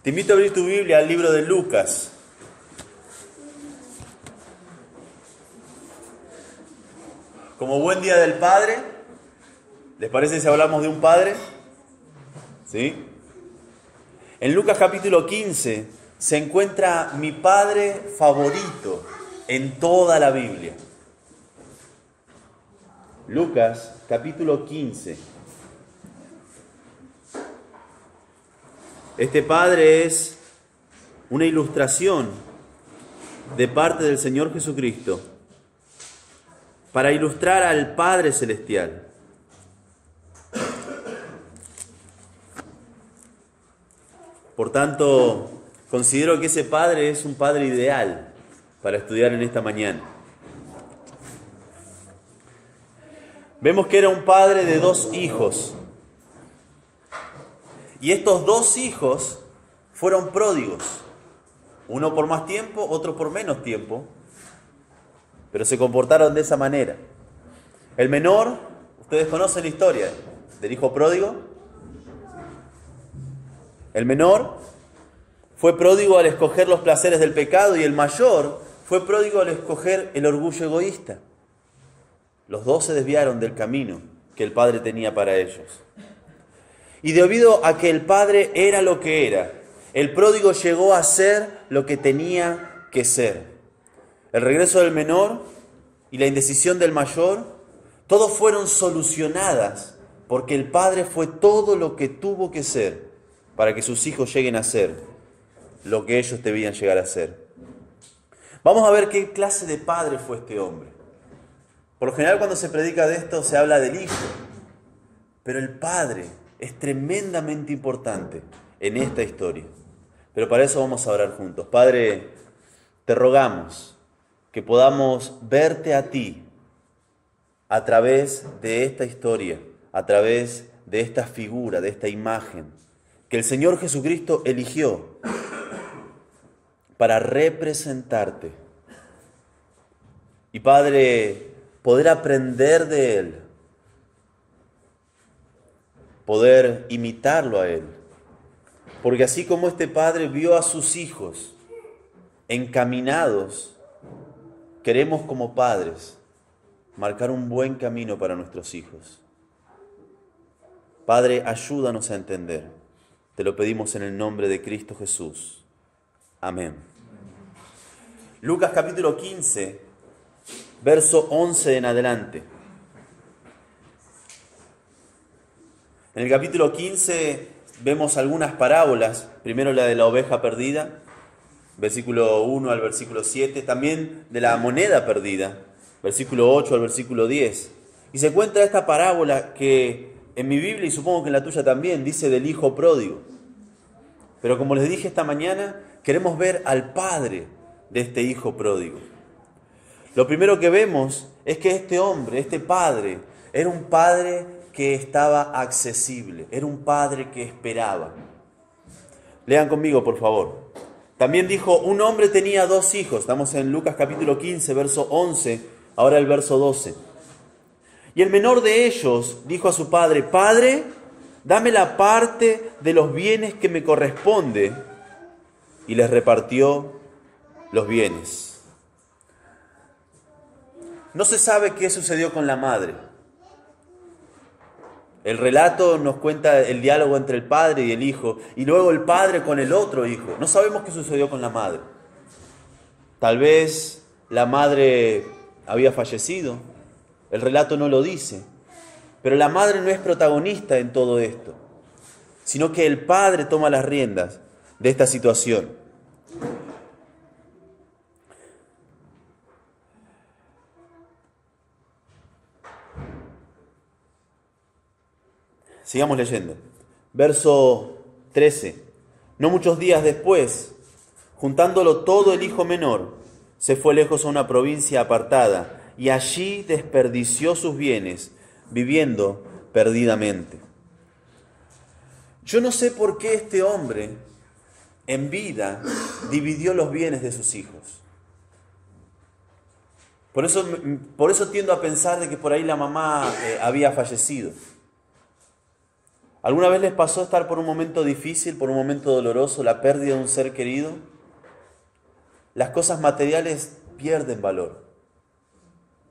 Te invito a abrir tu Biblia al libro de Lucas. Como buen día del Padre, ¿les parece si hablamos de un padre? ¿Sí? En Lucas capítulo 15 se encuentra mi padre favorito en toda la Biblia. Lucas capítulo 15. Este padre es una ilustración de parte del Señor Jesucristo para ilustrar al Padre Celestial. Por tanto, considero que ese padre es un padre ideal para estudiar en esta mañana. Vemos que era un padre de 2 hijos. Y estos 2 hijos fueron pródigos. Uno por más tiempo, otro por menos tiempo. Pero se comportaron de esa manera. El menor, ustedes conocen la historia del hijo pródigo. El menor fue pródigo al escoger los placeres del pecado y el mayor fue pródigo al escoger el orgullo egoísta. Los 2 se desviaron del camino que el Padre tenía para ellos. Y debido a que el Padre era lo que era, el pródigo llegó a ser lo que tenía que ser. El regreso del menor y la indecisión del mayor, todos fueron solucionadas porque el Padre fue todo lo que tuvo que ser para que sus hijos lleguen a ser lo que ellos debían llegar a ser. Vamos a ver qué clase de padre fue este hombre. Por lo general, cuando se predica de esto se habla del hijo, pero el padre es tremendamente importante en esta historia. Pero para eso vamos a orar juntos. Padre, te rogamos que podamos verte a ti a través de esta historia, a través de esta figura, de esta imagen que el Señor Jesucristo eligió para representarte. Y Padre, poder aprender de Él, poder imitarlo a Él. Porque así como este padre vio a sus hijos encaminados, queremos como padres marcar un buen camino para nuestros hijos. Padre, ayúdanos a entender. Te lo pedimos en el nombre de Cristo Jesús. Amén. Lucas capítulo 15, verso 11 en adelante. En el capítulo 15 vemos algunas parábolas. Primero la de la oveja perdida, versículo 1 al versículo 7. También de la moneda perdida, versículo 8 al versículo 10. Y se encuentra esta parábola que en mi Biblia, y supongo que en la tuya también, dice del hijo pródigo. Pero como les dije esta mañana, queremos ver al padre de este hijo pródigo. Lo primero que vemos es que este hombre, este padre, era un padre que estaba accesible, era un padre que esperaba. Lean conmigo, por favor. También dijo, un hombre tenía 2 hijos. Estamos en Lucas capítulo 15, verso 11, ahora el verso 12. Y el menor de ellos dijo a su padre, Padre, dame la parte de los bienes que me corresponde. Y les repartió los bienes. No se sabe qué sucedió con la madre. El relato nos cuenta el diálogo entre el padre y el hijo, y luego el padre con el otro hijo. No sabemos qué sucedió con la madre. Tal vez la madre había fallecido, el relato no lo dice, pero la madre no es protagonista en todo esto, sino que el padre toma las riendas de esta situación. Sigamos leyendo. Verso 13. No muchos días después, juntándolo todo el hijo menor, se fue lejos a una provincia apartada y allí desperdició sus bienes, viviendo perdidamente. Yo no sé por qué este hombre en vida dividió los bienes de sus hijos. Por eso tiendo a pensar de que por ahí la mamá había fallecido. ¿Alguna vez les pasó estar por un momento difícil, por un momento doloroso, la pérdida de un ser querido? Las cosas materiales pierden valor.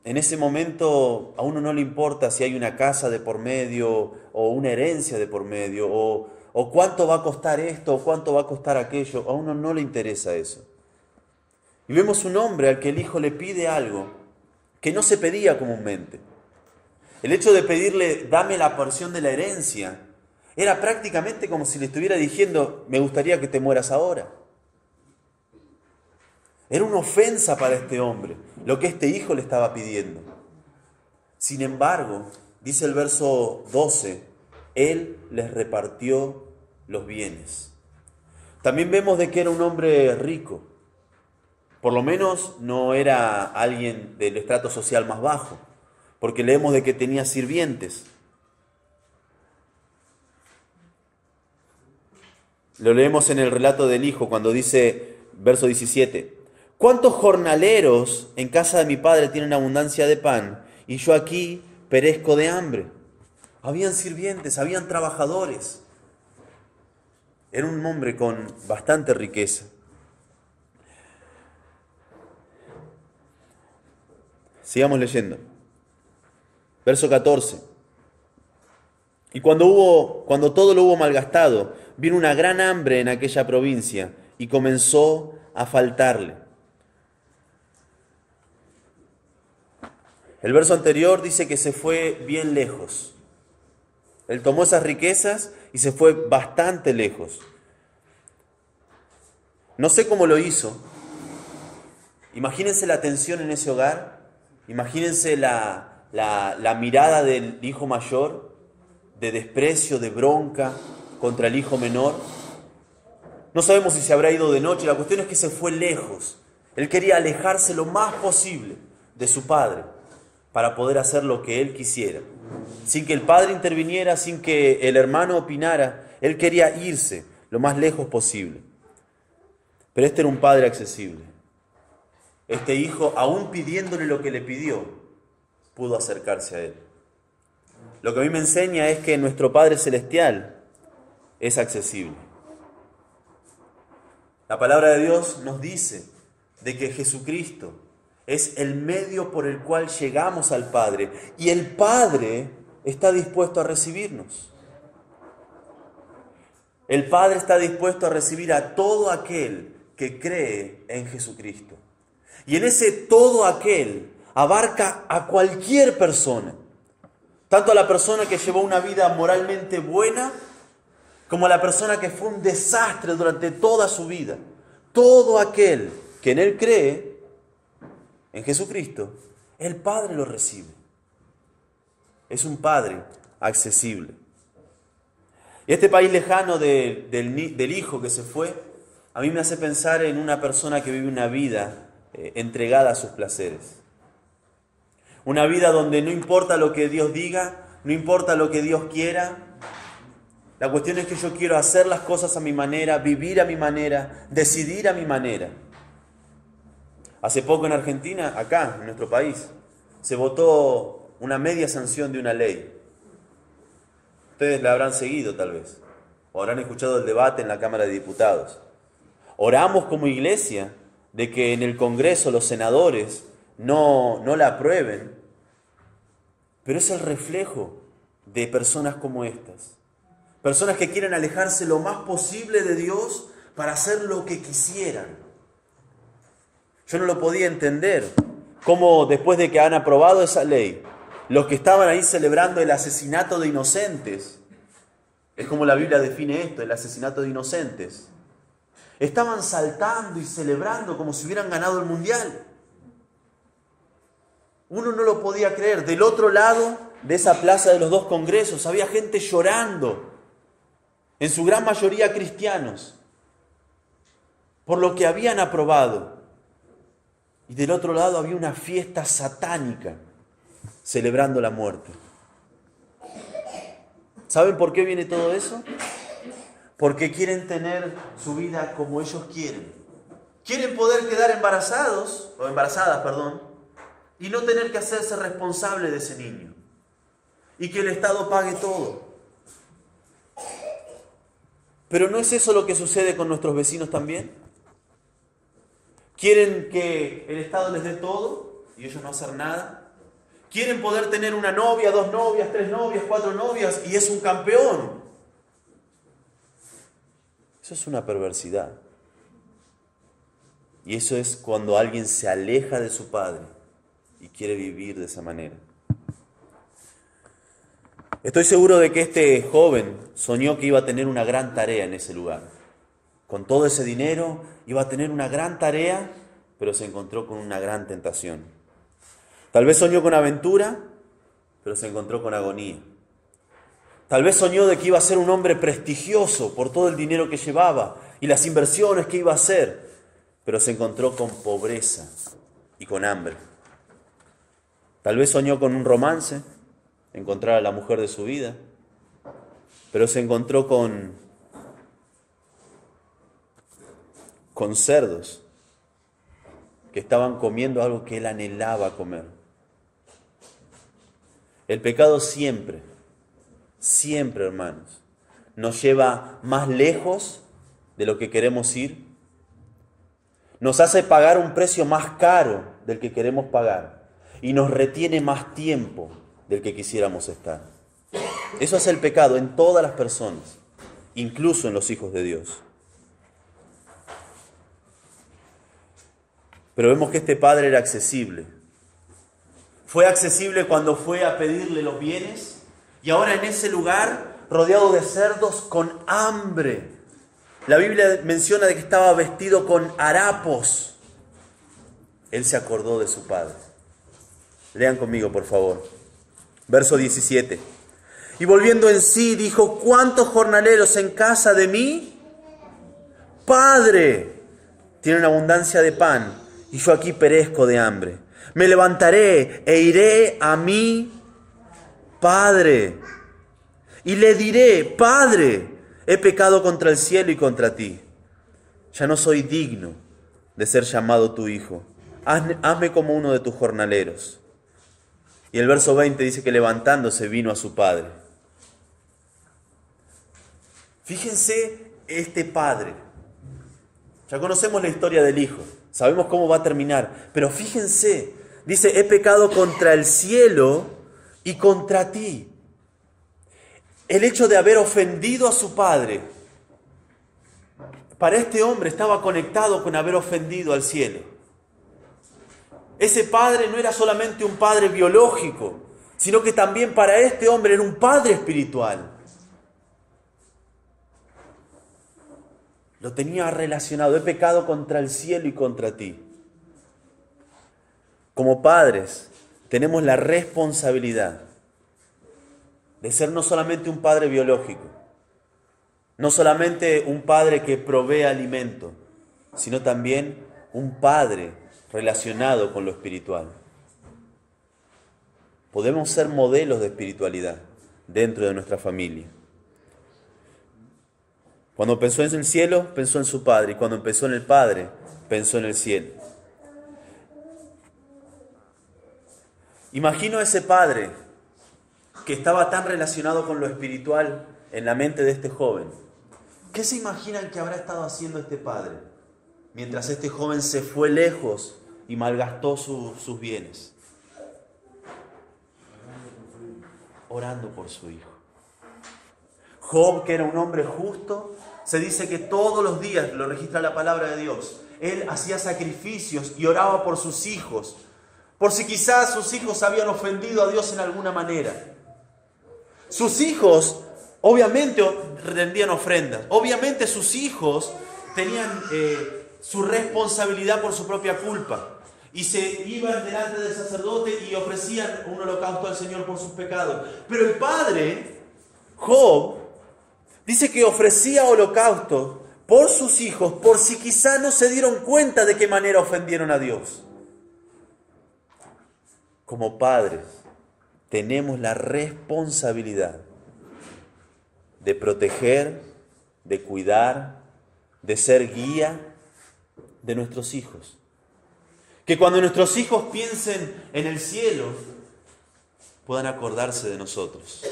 En ese momento a uno no le importa si hay una casa de por medio o una herencia de por medio o cuánto va a costar esto o cuánto va a costar aquello. A uno no le interesa eso. Y vemos un hombre al que el hijo le pide algo que no se pedía comúnmente. El hecho de pedirle, dame la porción de la herencia, era prácticamente como si le estuviera diciendo, me gustaría que te mueras ahora. Era una ofensa para este hombre, lo que este hijo le estaba pidiendo. Sin embargo, dice el verso 12, él les repartió los bienes. También vemos de que era un hombre rico. Por lo menos no era alguien del estrato social más bajo, porque leemos de que tenía sirvientes. Lo leemos en el relato del hijo cuando dice, verso 17, ¿cuántos jornaleros en casa de mi padre tienen abundancia de pan y yo aquí perezco de hambre? Habían sirvientes, habían trabajadores. Era un hombre con bastante riqueza. Sigamos leyendo. Verso 14. Y cuando todo lo hubo malgastado, vino una gran hambre en aquella provincia y comenzó a faltarle. El verso anterior dice que se fue bien lejos. Él tomó esas riquezas y se fue bastante lejos. No sé cómo lo hizo. Imagínense la tensión en ese hogar. Imagínense la mirada del hijo mayor, de desprecio, de bronca contra el hijo menor. No sabemos si se habrá ido de noche, la cuestión es que se fue lejos. Él quería alejarse lo más posible de su padre para poder hacer lo que él quisiera. Sin que el padre interviniera, sin que el hermano opinara, él quería irse lo más lejos posible. Pero este era un padre accesible. Este hijo, aún pidiéndole lo que le pidió, pudo acercarse a él. Lo que a mí me enseña es que nuestro Padre Celestial es accesible. La palabra de Dios nos dice de que Jesucristo es el medio por el cual llegamos al Padre y el Padre está dispuesto a recibirnos. El Padre está dispuesto a recibir a todo aquel que cree en Jesucristo. Y en ese todo aquel abarca a cualquier persona. Tanto a la persona que llevó una vida moralmente buena, como a la persona que fue un desastre durante toda su vida. Todo aquel que en Él cree, en Jesucristo, el Padre lo recibe. Es un Padre accesible. Y este país lejano del hijo que se fue, a mí me hace pensar en una persona que vive una vida entregada a sus placeres. Una vida donde no importa lo que Dios diga, no importa lo que Dios quiera. La cuestión es que yo quiero hacer las cosas a mi manera, vivir a mi manera, decidir a mi manera. Hace poco en Argentina, acá, en nuestro país, se votó una media sanción de una ley. Ustedes la habrán seguido tal vez, o habrán escuchado el debate en la Cámara de Diputados. Oramos como iglesia de que en el Congreso los senadores no la aprueben, pero es el reflejo de personas como estas. Personas que quieren alejarse lo más posible de Dios para hacer lo que quisieran. Yo no lo podía entender, cómo después de que han aprobado esa ley, los que estaban ahí celebrando el asesinato de inocentes, es como la Biblia define esto, el asesinato de inocentes, estaban saltando y celebrando como si hubieran ganado el mundial. Uno no lo podía creer. Del otro lado de esa plaza de los dos congresos había gente llorando, en su gran mayoría cristianos, por lo que habían aprobado. Y del otro lado había una fiesta satánica celebrando la muerte. ¿Saben por qué viene todo eso? Porque quieren tener su vida como ellos quieren. Quieren poder quedar embarazadas, y no tener que hacerse responsable de ese niño. Y que el Estado pague todo. Pero ¿no es eso lo que sucede con nuestros vecinos también? ¿Quieren que el Estado les dé todo y ellos no hacer nada? ¿Quieren poder tener una novia, 2 novias, 3 novias, 4 novias y es un campeón? Eso es una perversidad. Y eso es cuando alguien se aleja de su padre y quiere vivir de esa manera. Estoy seguro de que este joven soñó que iba a tener una gran tarea en ese lugar. Con todo ese dinero iba a tener una gran tarea, pero se encontró con una gran tentación. Tal vez soñó con aventura, pero se encontró con agonía. Tal vez soñó de que iba a ser un hombre prestigioso por todo el dinero que llevaba y las inversiones que iba a hacer, pero se encontró con pobreza y con hambre. Tal vez soñó con un romance, encontrar a la mujer de su vida, pero se encontró con cerdos que estaban comiendo algo que él anhelaba comer. El pecado siempre, hermanos, nos lleva más lejos de lo que queremos ir. Nos hace pagar un precio más caro del que queremos pagar y nos retiene más tiempo del que quisiéramos estar. Eso es el pecado en todas las personas, incluso en los hijos de Dios. Pero vemos que este padre era accesible. Fue accesible cuando fue a pedirle los bienes y ahora en ese lugar, rodeado de cerdos, con hambre. La Biblia menciona de que estaba vestido con harapos. Él se acordó de su padre. Lean conmigo, por favor. Verso 17. Y volviendo en sí, dijo: ¿cuántos jornaleros en casa de mi padre tienen abundancia de pan? Y yo aquí perezco de hambre. Me levantaré e iré a mi padre. Y le diré: Padre, he pecado contra el cielo y contra ti. Ya no soy digno de ser llamado tu hijo. Hazme como uno de tus jornaleros. Y el verso 20 dice que levantándose vino a su padre. Fíjense este padre. Ya conocemos la historia del hijo. Sabemos cómo va a terminar. Pero fíjense, dice: he pecado contra el cielo y contra ti. El hecho de haber ofendido a su padre, para este hombre estaba conectado con haber ofendido al cielo. Ese padre no era solamente un padre biológico, sino que también para este hombre era un padre espiritual. Lo tenía relacionado: he pecado contra el cielo y contra ti. Como padres, tenemos la responsabilidad de ser no solamente un padre biológico, no solamente un padre que provee alimento, sino también un padre relacionado con lo espiritual. Podemos ser modelos de espiritualidad dentro de nuestra familia. Cuando pensó en el cielo, pensó en su padre, y cuando pensó en el padre, pensó en el cielo. Imagino a ese padre que estaba tan relacionado con lo espiritual en la mente de este joven. ¿Qué se imaginan que habrá estado haciendo este padre mientras este joven se fue lejos y malgastó sus bienes? Orando por su hijo. Job, que era un hombre justo, se dice que todos los días, lo registra la palabra de Dios, él hacía sacrificios y oraba por sus hijos, por si quizás sus hijos habían ofendido a Dios en alguna manera. Sus hijos obviamente rendían ofrendas, obviamente sus hijos tenían su responsabilidad por su propia culpa y se iban delante del sacerdote y ofrecían un holocausto al Señor por sus pecados. Pero el padre, Job, dice que ofrecía holocausto por sus hijos, por si quizá no se dieron cuenta de qué manera ofendieron a Dios. Como padres, tenemos la responsabilidad de proteger, de cuidar, de ser guía de nuestros hijos. Que cuando nuestros hijos piensen en el cielo, puedan acordarse de nosotros.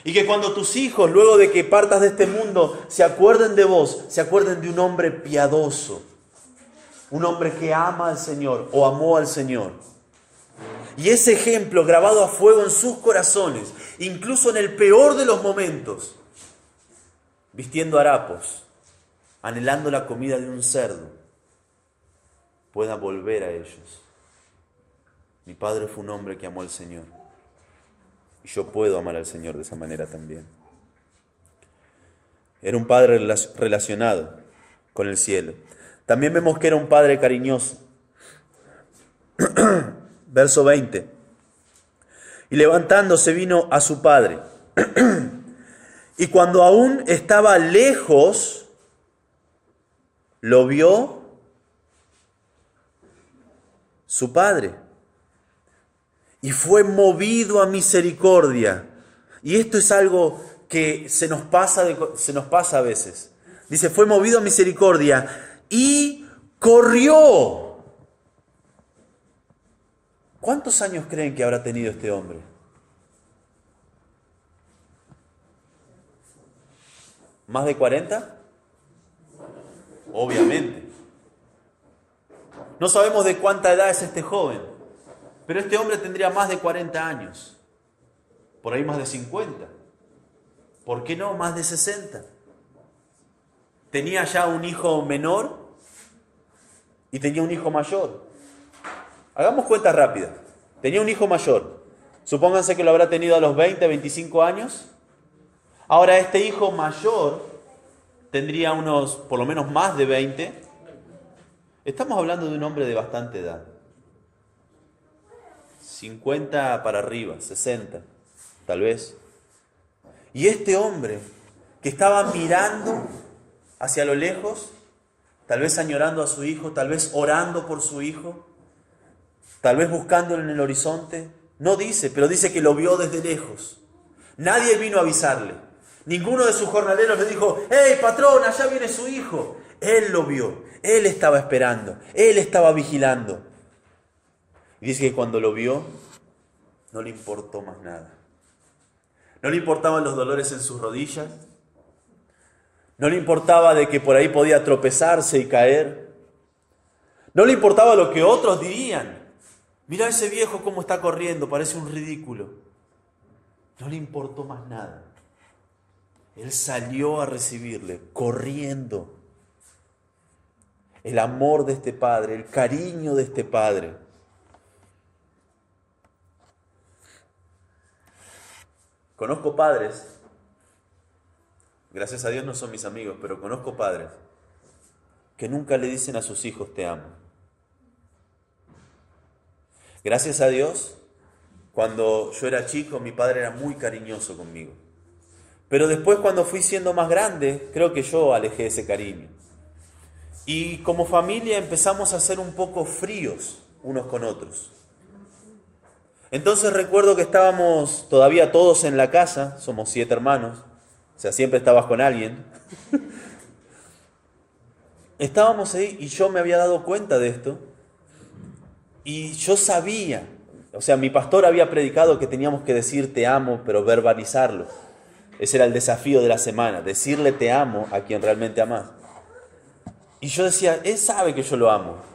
Y que cuando tus hijos, luego de que partas de este mundo, se acuerden de vos, se acuerden de un hombre piadoso, un hombre que ama al Señor o amó al Señor. Y ese ejemplo grabado a fuego en sus corazones, incluso en el peor de los momentos, vistiendo harapos, anhelando la comida de un cerdo, pueda volver a ellos. Mi padre fue un hombre que amó al Señor. Y yo puedo amar al Señor de esa manera también. Era un padre relacionado con el cielo. También vemos que era un padre cariñoso. Verso 20. Y levantándose vino a su padre. Y cuando aún estaba lejos, lo vio su padre. Y fue movido a misericordia. Y esto es algo que se nos pasa a veces. Dice, fue movido a misericordia y corrió. ¿Cuántos años creen que habrá tenido este hombre? ¿Más de 40? Obviamente. No sabemos de cuánta edad es este joven, pero este hombre tendría más de 40 años. Por ahí más de 50. ¿Por qué no más de 60? Tenía ya un hijo menor y tenía un hijo mayor. Hagamos cuentas rápidas. Tenía un hijo mayor. Supónganse que lo habrá tenido a los 20, 25 años. Ahora este hijo mayor tendría unos, por lo menos más de 20. Estamos hablando de un hombre de bastante edad. 50 para arriba, 60, tal vez. Y este hombre que estaba mirando hacia lo lejos, tal vez añorando a su hijo, tal vez orando por su hijo, tal vez buscándolo en el horizonte, no dice, pero dice que lo vio desde lejos. Nadie vino a avisarle. Ninguno de sus jornaleros le dijo, ¡hey, patrón, allá viene su hijo! Él lo vio, él estaba esperando, él estaba vigilando. Y dice que cuando lo vio, no le importó más nada. No le importaban los dolores en sus rodillas. No le importaba de que por ahí podía tropezarse y caer. No le importaba lo que otros dirían. Mira ese viejo cómo está corriendo, parece un ridículo. No le importó más nada. Él salió a recibirle, corriendo. El amor de este padre, el cariño de este padre. Conozco padres, gracias a Dios no son mis amigos, pero conozco padres que nunca le dicen a sus hijos te amo. Gracias a Dios, cuando yo era chico, mi padre era muy cariñoso conmigo. Pero después, cuando fui siendo más grande, creo que yo alejé ese cariño. Y como familia empezamos a ser un poco fríos unos con otros. Entonces recuerdo que estábamos todavía todos en la casa, somos 7 hermanos, o sea, siempre estabas con alguien. Estábamos ahí y yo me había dado cuenta de esto. Y yo sabía, o sea, mi pastor había predicado que teníamos que decir te amo, pero verbalizarlo. Ese era el desafío de la semana, decirle te amo a quien realmente amás. Y yo decía, él sabe que yo lo amo.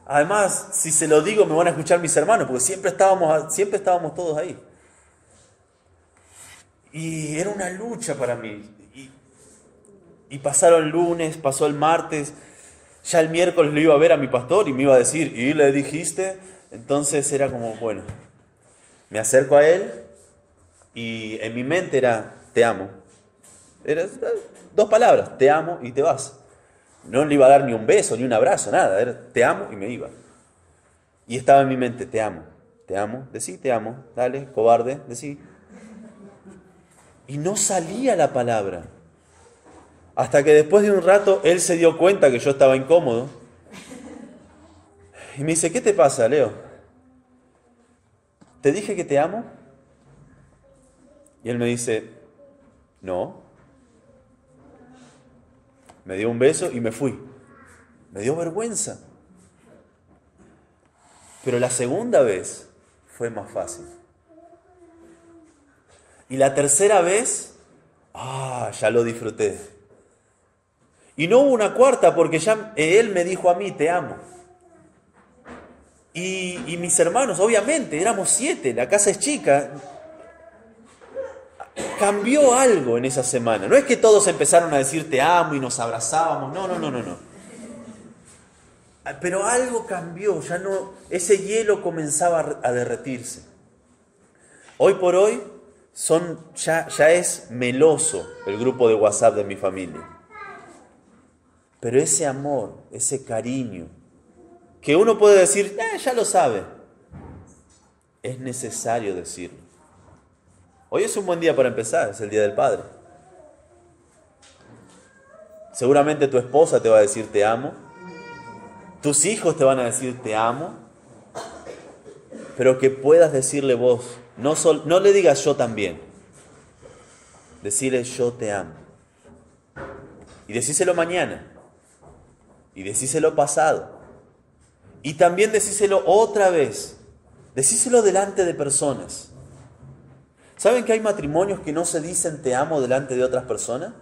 Además, si se lo digo me van a escuchar mis hermanos, porque siempre estábamos todos ahí. Y era una lucha para mí. Y pasaron el lunes, pasó el martes, ya el miércoles lo iba a ver a mi pastor y me iba a decir, ¿y le dijiste? Entonces era como, bueno, me acerco a él y en mi mente era, te amo. Era 2 palabras, te amo y te vas. No le iba a dar ni un beso, ni un abrazo, nada. Era, te amo y me iba. Y estaba en mi mente, te amo, decí, te amo, dale, cobarde, decí. Y no salía la palabra. Hasta que después de un rato, él se dio cuenta que yo estaba incómodo. Y me dice, ¿qué te pasa, Leo? ¿Te dije que te amo? Y él me dice, no. Me dio un beso y me fui. Me dio vergüenza. Pero la segunda vez fue más fácil. Y la tercera vez, ya lo disfruté. Y no hubo una cuarta porque ya él me dijo a mí, te amo. Y mis hermanos, obviamente, éramos 7, la casa es chica. Cambió algo en esa semana. No es que todos empezaron a decir te amo y nos abrazábamos. No. Pero algo cambió, ya no, ese hielo comenzaba a derretirse. Hoy por hoy ya es meloso el grupo de WhatsApp de mi familia. Pero ese amor, ese cariño, que uno puede decir, ya lo sabe, es necesario decirlo. Hoy es un buen día para empezar, es el Día del Padre. Seguramente tu esposa te va a decir te amo, tus hijos te van a decir te amo, pero que puedas decirle vos, no le digas yo también, decirle yo te amo. Y decíselo mañana, y decíselo pasado, y también decíselo otra vez, decíselo delante de personas. ¿Saben que hay matrimonios que no se dicen te amo delante de otras personas?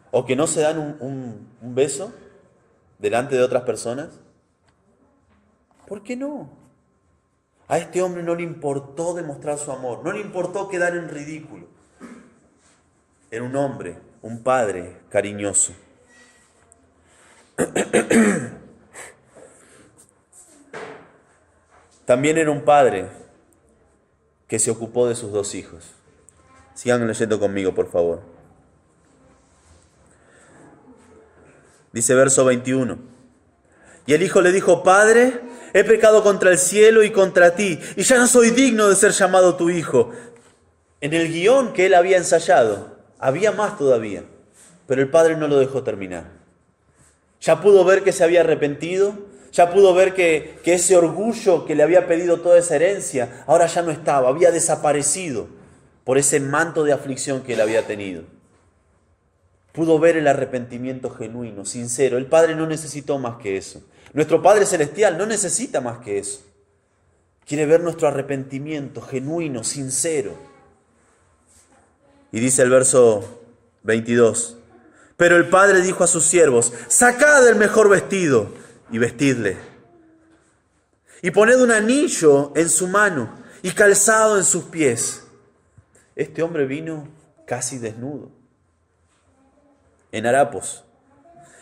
¿O que no se dan un beso delante de otras personas? ¿Por qué no? A este hombre no le importó demostrar su amor, no le importó quedar en ridículo. Era un hombre, un padre cariñoso. También era un padre que se ocupó de sus 2 hijos. Sigan leyendo conmigo, por favor. Dice verso 21. Y el hijo le dijo, Padre, he pecado contra el cielo y contra ti, y ya no soy digno de ser llamado tu hijo. En el guión que él había ensayado, había más todavía, pero el padre no lo dejó terminar. Ya pudo ver que se había arrepentido, ya pudo ver que ese orgullo que le había pedido toda esa herencia, ahora ya no estaba, había desaparecido por ese manto de aflicción que él había tenido. Pudo ver el arrepentimiento genuino, sincero. El Padre no necesitó más que eso. Nuestro Padre Celestial no necesita más que eso. Quiere ver nuestro arrepentimiento genuino, sincero. Y dice el verso 22, pero el Padre dijo a sus siervos, sacad el mejor vestido y vestidle. Y poned un anillo en su mano y calzado en sus pies. Este hombre vino casi desnudo, en harapos.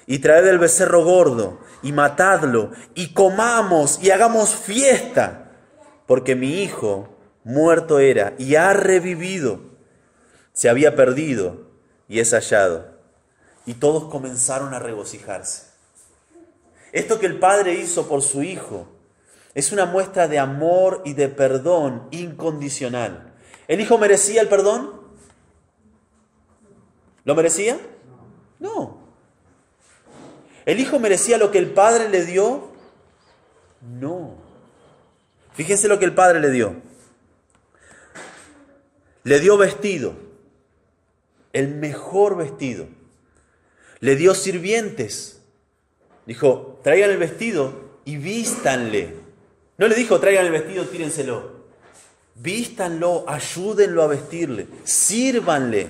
Y traed el becerro gordo y matadlo y comamos y hagamos fiesta, porque mi hijo muerto era y ha revivido, se había perdido y es hallado. Y todos comenzaron a regocijarse. Esto que el padre hizo por su hijo es una muestra de amor y de perdón incondicional. ¿El hijo merecía el perdón? ¿Lo merecía? No. ¿El hijo merecía lo que el padre le dio? No. Fíjense lo que el padre le dio. Le dio vestido, el mejor vestido. Le dio sirvientes. Dijo, traigan el vestido y vístanle. No le dijo, traigan el vestido, tírenselo. Vístanlo, ayúdenlo a vestirle, sírvanle.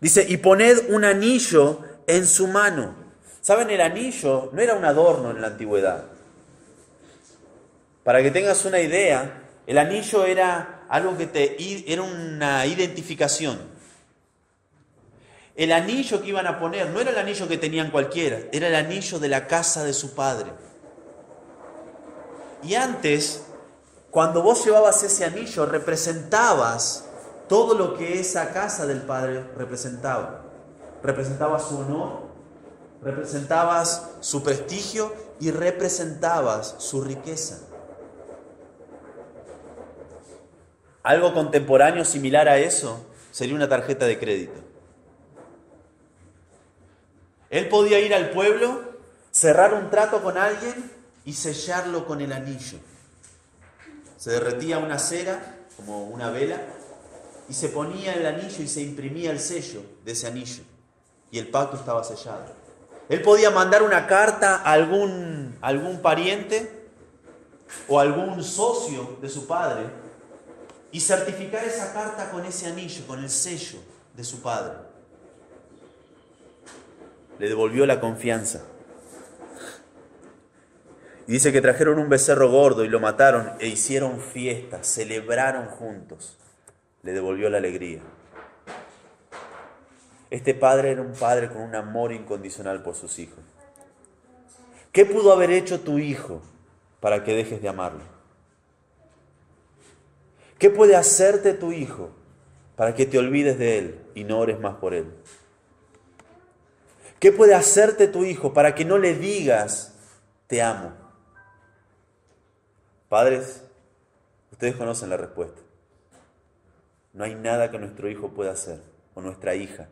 Dice, y poned un anillo en su mano. ¿Saben? El anillo no era un adorno en la antigüedad. Para que tengas una idea, el anillo era algo que era una identificación. El anillo que iban a poner no era el anillo que tenían cualquiera, era el anillo de la casa de su padre. Y antes, cuando vos llevabas ese anillo, representabas todo lo que esa casa del padre representaba. Representabas su honor, representabas su prestigio y representabas su riqueza. Algo contemporáneo similar a eso sería una tarjeta de crédito. Él podía ir al pueblo, cerrar un trato con alguien y sellarlo con el anillo. Se derretía una cera, como una vela, y se ponía el anillo y se imprimía el sello de ese anillo. Y el pacto estaba sellado. Él podía mandar una carta a algún pariente o algún socio de su padre y certificar esa carta con ese anillo, con el sello de su padre. Le devolvió la confianza. Y dice que trajeron un becerro gordo y lo mataron e hicieron fiesta, celebraron juntos. Le devolvió la alegría. Este padre era un padre con un amor incondicional por sus hijos. ¿Qué pudo haber hecho tu hijo para que dejes de amarlo? ¿Qué puede hacerte tu hijo para que te olvides de él y no ores más por él? ¿Qué puede hacerte tu hijo para que no le digas te amo? Padres, ustedes conocen la respuesta. No hay nada que nuestro hijo pueda hacer, o nuestra hija,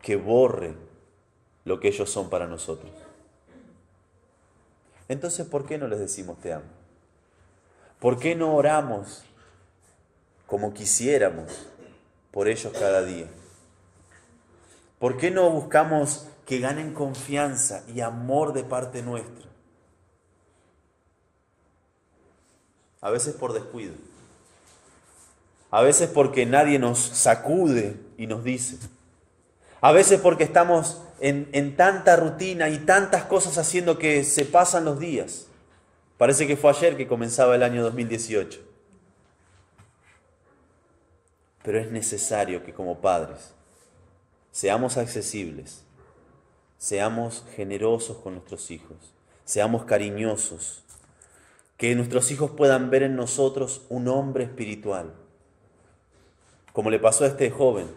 que borre lo que ellos son para nosotros. Entonces, ¿por qué no les decimos te amo? ¿Por qué no oramos como quisiéramos por ellos cada día? ¿Por qué no buscamos que ganen confianza y amor de parte nuestra? A veces por descuido. A veces porque nadie nos sacude y nos dice. A veces porque estamos en tanta rutina y tantas cosas haciendo que se pasan los días. Parece que fue ayer que comenzaba el año 2018. Pero es necesario que como padres seamos accesibles, seamos generosos con nuestros hijos, seamos cariñosos, que nuestros hijos puedan ver en nosotros un hombre espiritual. Como le pasó a este joven,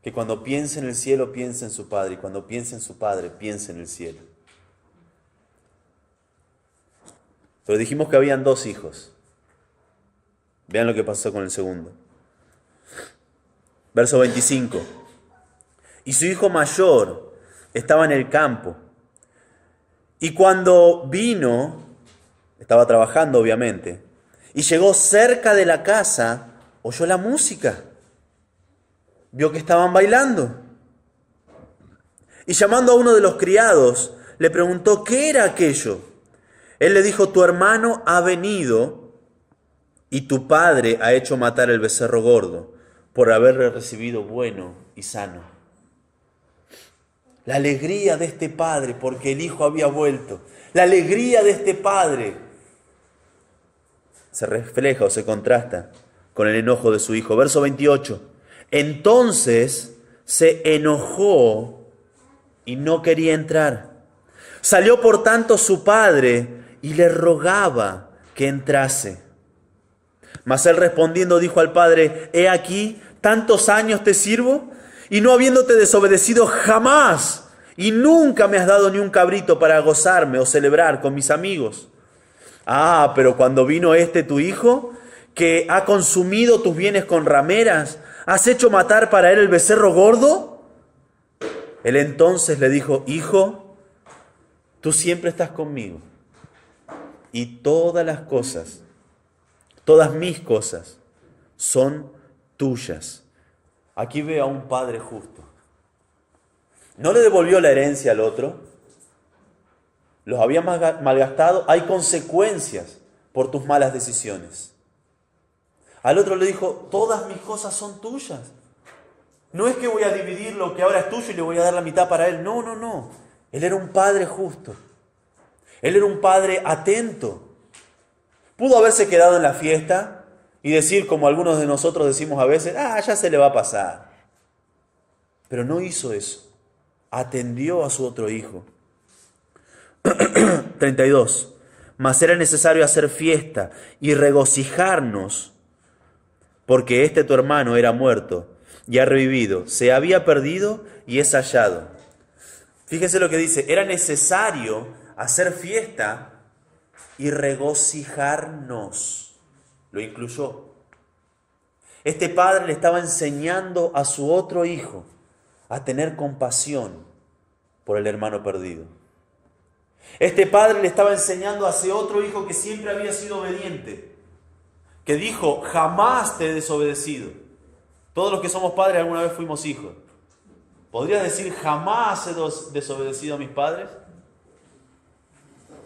que cuando piense en el cielo, piense en su padre, y cuando piense en su padre, piense en el cielo. Pero dijimos que habían 2 hijos. Vean lo que pasó con el segundo. Verso 25. Y su hijo mayor estaba en el campo. Y cuando vino, estaba trabajando obviamente, y llegó cerca de la casa, oyó la música. Vio que estaban bailando. Y llamando a uno de los criados, le preguntó qué era aquello. Él le dijo, tu hermano ha venido y tu padre ha hecho matar el becerro gordo por haberle recibido bueno y sano. La alegría de este padre porque el hijo había vuelto. La alegría de este padre se refleja o se contrasta con el enojo de su hijo. Verso 28. Entonces se enojó y no quería entrar. Salió por tanto su padre y le rogaba que entrase. Mas él respondiendo dijo al padre, he aquí, tantos años te sirvo y no habiéndote desobedecido jamás y nunca me has dado ni un cabrito para gozarme o celebrar con mis amigos. Ah, pero cuando vino tu hijo, que ha consumido tus bienes con rameras, ¿has hecho matar para él el becerro gordo? Él entonces le dijo, hijo, tú siempre estás conmigo y todas las cosas, todas mis cosas son tuyas. Aquí veo a un padre justo. No le devolvió la herencia al otro, los había malgastado, hay consecuencias por tus malas decisiones. Al otro le dijo, todas mis cosas son tuyas. No es que voy a dividir lo que ahora es tuyo y le voy a dar la mitad para él. No, no, no. Él era un padre justo. Él era un padre atento. Pudo haberse quedado en la fiesta y decir, como algunos de nosotros decimos a veces, ya se le va a pasar. Pero no hizo eso. Atendió a su otro hijo. 32. Mas era necesario hacer fiesta y regocijarnos, porque tu hermano era muerto y ha revivido, se había perdido y es hallado. Fíjense lo que dice, era necesario hacer fiesta y regocijarnos. Lo incluyó. Este padre le estaba enseñando a su otro hijo a tener compasión por el hermano perdido. Este padre le estaba enseñando a ese otro hijo que siempre había sido obediente, que dijo, jamás te he desobedecido. Todos los que somos padres alguna vez fuimos hijos. ¿Podrías decir, jamás he desobedecido a mis padres?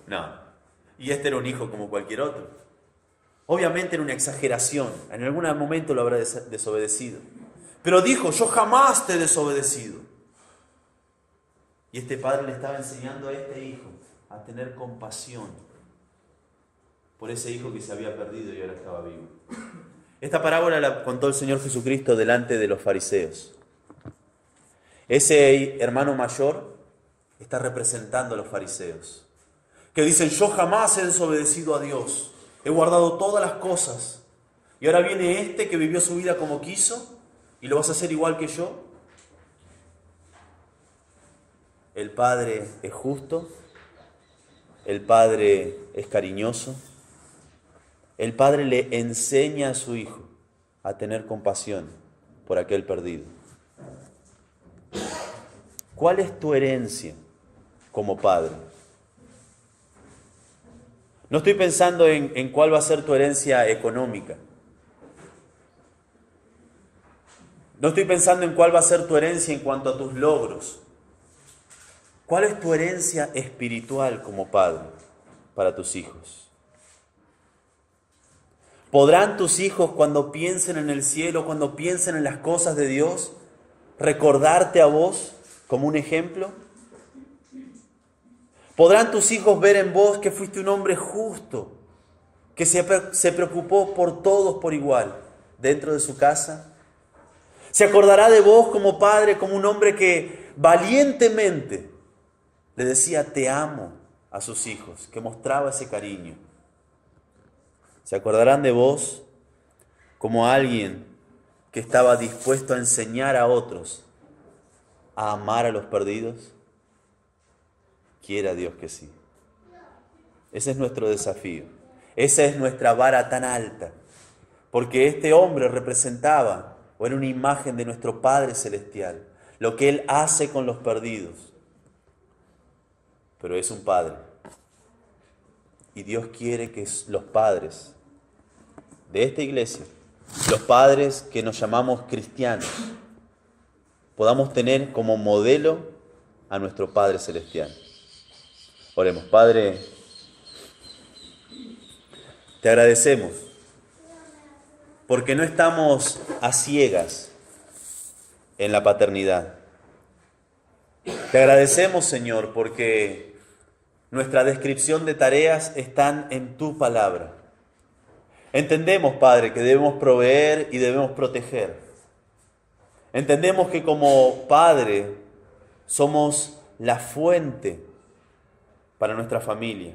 No. Y este era un hijo como cualquier otro. Obviamente era una exageración, en algún momento lo habrá desobedecido. Pero dijo, yo jamás te he desobedecido. Y este padre le estaba enseñando a este hijo a tener compasión por ese hijo que se había perdido y ahora estaba vivo. Esta parábola la contó el Señor Jesucristo delante de los fariseos. Ese hermano mayor está representando a los fariseos, que dicen, yo jamás he desobedecido a Dios, he guardado todas las cosas, y ahora viene este que vivió su vida como quiso, y lo vas a hacer igual que yo. El Padre es justo, el Padre es cariñoso, el Padre le enseña a su Hijo a tener compasión por aquel perdido. ¿Cuál es tu herencia como padre? No estoy pensando en cuál va a ser tu herencia económica. No estoy pensando en cuál va a ser tu herencia en cuanto a tus logros. ¿Cuál es tu herencia espiritual como padre para tus hijos? ¿Podrán tus hijos, cuando piensen en el cielo, cuando piensen en las cosas de Dios, recordarte a vos como un ejemplo? ¿Podrán tus hijos ver en vos que fuiste un hombre justo, que se preocupó por todos por igual dentro de su casa? ¿Se acordará de vos como padre, como un hombre que valientemente le decía te amo a sus hijos, que mostraba ese cariño? ¿Se acordarán de vos como alguien que estaba dispuesto a enseñar a otros a amar a los perdidos? Quiera Dios que sí. Ese es nuestro desafío. Esa es nuestra vara tan alta. Porque este hombre representaba, o era una imagen de nuestro Padre Celestial, lo que Él hace con los perdidos. Pero es un Padre. Y Dios quiere que los padres de esta iglesia, los padres que nos llamamos cristianos, podamos tener como modelo a nuestro Padre Celestial. Oremos. Padre, te agradecemos porque no estamos a ciegas en la paternidad. Te agradecemos, Señor, porque nuestra descripción de tareas están en tu palabra. Entendemos, Padre, que debemos proveer y debemos proteger. Entendemos que como Padre somos la fuente para nuestra familia.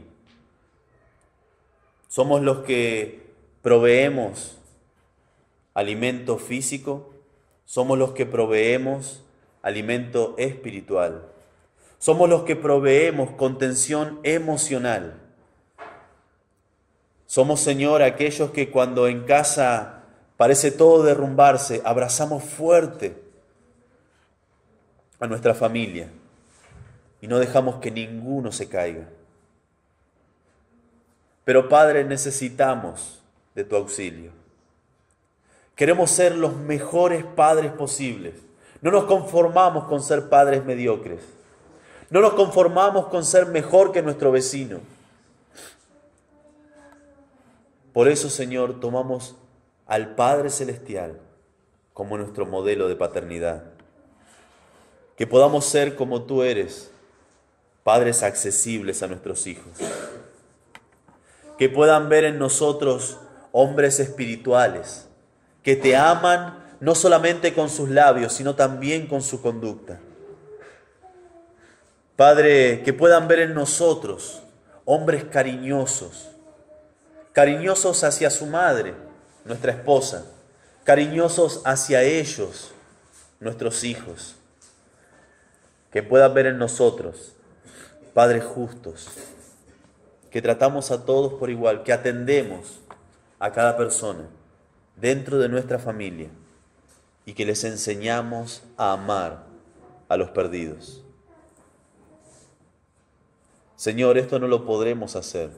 Somos los que proveemos alimento físico, somos los que proveemos alimento espiritual. Somos los que proveemos contención emocional. Somos, Señor, aquellos que cuando en casa parece todo derrumbarse, abrazamos fuerte a nuestra familia y no dejamos que ninguno se caiga. Pero, Padre, necesitamos de tu auxilio. Queremos ser los mejores padres posibles. No nos conformamos con ser padres mediocres. No nos conformamos con ser mejor que nuestro vecino. Por eso, Señor, tomamos al Padre Celestial como nuestro modelo de paternidad. Que podamos ser como tú eres, padres accesibles a nuestros hijos. Que puedan ver en nosotros hombres espirituales, que te aman no solamente con sus labios, sino también con su conducta. Padre, que puedan ver en nosotros hombres cariñosos, cariñosos hacia su madre, nuestra esposa, cariñosos hacia ellos, nuestros hijos. Que puedan ver en nosotros padres justos, que tratamos a todos por igual, que atendemos a cada persona dentro de nuestra familia y que les enseñamos a amar a los perdidos. Señor, esto no lo podremos hacer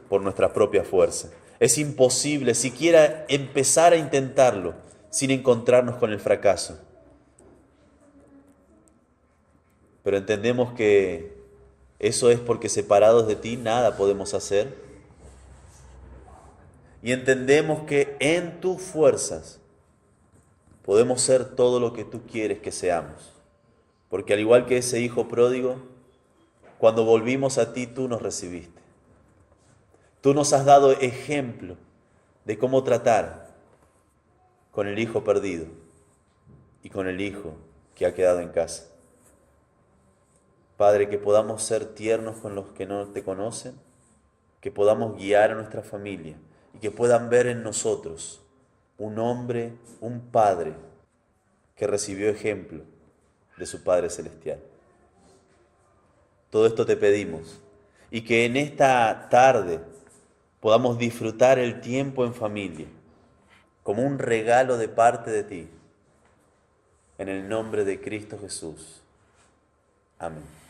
por nuestra propia fuerza. Es imposible siquiera empezar a intentarlo sin encontrarnos con el fracaso. Pero entendemos que eso es porque separados de ti nada podemos hacer. y entendemos que en tus fuerzas podemos ser todo lo que tú quieres que seamos. Porque al igual que ese hijo pródigo, cuando volvimos a ti, tú nos recibiste. Tú nos has dado ejemplo de cómo tratar con el hijo perdido y con el hijo que ha quedado en casa. Padre, que podamos ser tiernos con los que no te conocen, que podamos guiar a nuestra familia y que puedan ver en nosotros un hombre, un padre que recibió ejemplo de su Padre Celestial. Todo esto te pedimos y que en esta tarde podamos disfrutar el tiempo en familia como un regalo de parte de ti. En el nombre de Cristo Jesús. Amén.